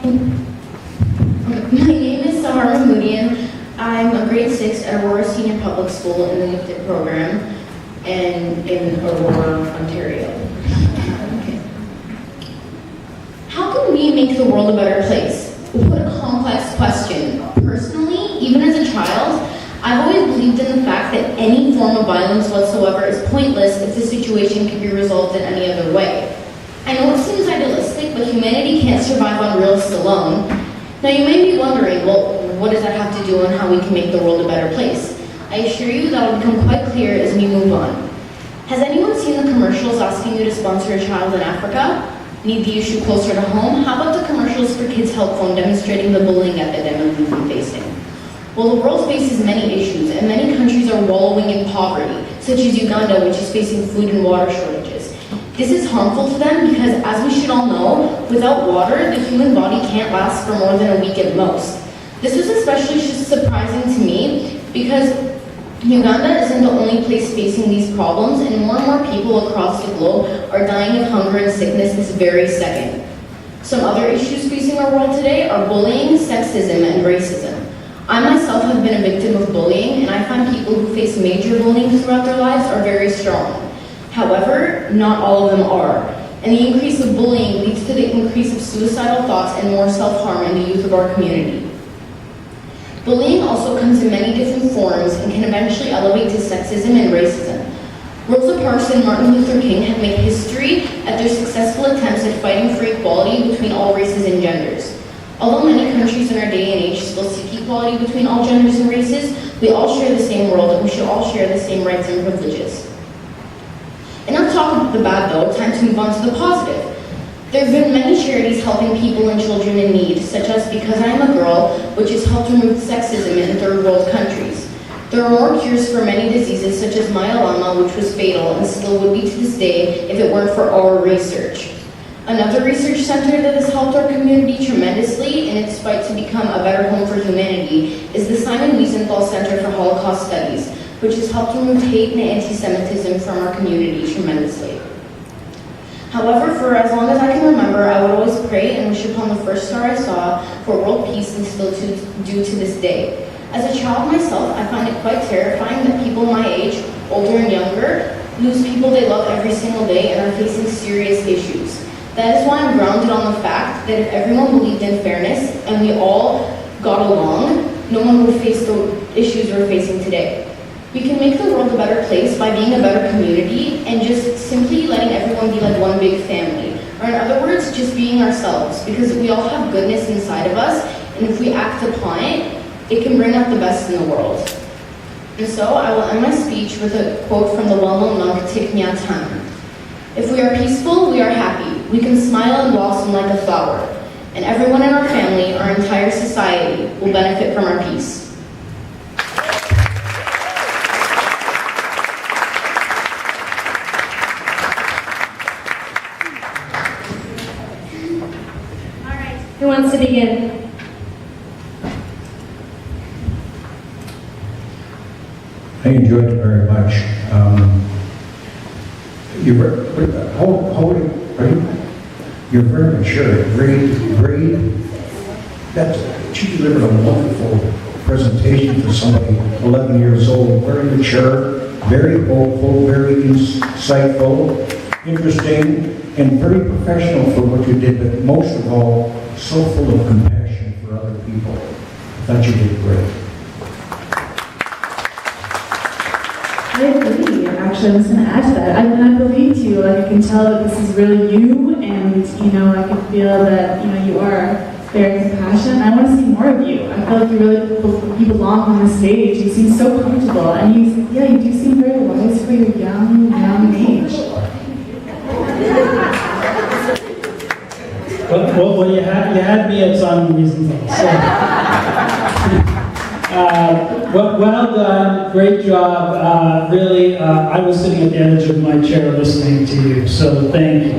My name is Sahar. I'm a grade 6 at Aurora Senior Public School in the Gifted program and in Aurora, Ontario. Okay. How can we make the world a better place? What a complex question. Personally, even as a child, I've always believed in the fact that any form of violence whatsoever is pointless if the situation can be resolved in any other way. I know it seems idealistic, but humanity can't survive on realists alone. Now you may be wondering, well, what does that have to do on how we can make the world a better place? I assure you that will become quite clear as we move on. Has anyone seen the commercials asking you to sponsor a child in Africa? Need the issue closer to home? How about the commercials for Kids Help Phone demonstrating the bullying epidemic we've been facing? Well, the world faces many issues, and many countries are wallowing in poverty, such as Uganda, which is facing food and water shortages. This is harmful to them because, as we should all know, without water, the human body can't last for more than a week at most. This was especially surprising to me because Uganda isn't the only place facing these problems, and more people across the globe are dying of hunger and sickness this very second. Some other issues facing our world today are bullying, sexism, and racism. I myself have been a victim of bullying, and I find people who face major bullying throughout their lives are very strong. However, not all of them are. And the increase of bullying leads to the increase of suicidal thoughts and more self-harm in the youth of our community. Bullying also comes in many different forms and can eventually elevate to sexism and racism. Rosa Parks and Martin Luther King have made history at their successful attempts at fighting for equality between all races and genders. Although many countries in our day and age still seek equality between all genders and races, we all share the same world and we should all share the same rights and privileges. Enough talk about the bad though, time to move on to the positive. There have been many charities helping people and children in need, such as Because I Am a Girl, which has helped remove sexism in third world countries. There are more cures for many diseases, such as myeloma, which was fatal and still would be to this day if it weren't for our research. Another research center that has helped our community tremendously in its fight to become a better home for humanity is the Simon Wiesenthal Center for Holocaust Studies, which has helped remove hate and anti-Semitism from our community tremendously. However, for as long as I can remember, I would always pray and wish upon the first star I saw for world peace and still do to this day. As a child myself, I find it quite terrifying that people my age, older and younger, lose people they love every single day and are facing serious issues. That is why I'm grounded on the fact that if everyone believed in fairness and we all got along, no one would face the issues we're facing today. We can make the world a better place by being a better community and just simply letting everyone be like one big family. Or in other words, just being ourselves, because we all have goodness inside of us, and if we act upon it, it can bring out the best in the world. And so I will end my speech with a quote from the well-known monk Thich Nhat Hanh. If we are peaceful, we are happy. We can smile and blossom like a flower. And everyone in our family, our entire society, will benefit from our peace. Who wants to begin? I enjoyed it very much. How old are you? You're very mature. Grade. She delivered a wonderful presentation for somebody 11 years old. Very mature, very hopeful, very insightful, interesting, and very professional for what you did, but most of all, so full of compassion for other people. I thought you did great. I agree. Actually, I was going to add to that. I believe you. Like, I can tell that this is really you, and I can feel that you are very compassionate. I want to see more of you. I feel like you belong on the stage. You seem so comfortable, and you do seem very wise for your young age. Well, you had me at Simon Wiesenthal. So, well done, great job. Really, I was sitting at the edge of my chair listening to you. So thank you.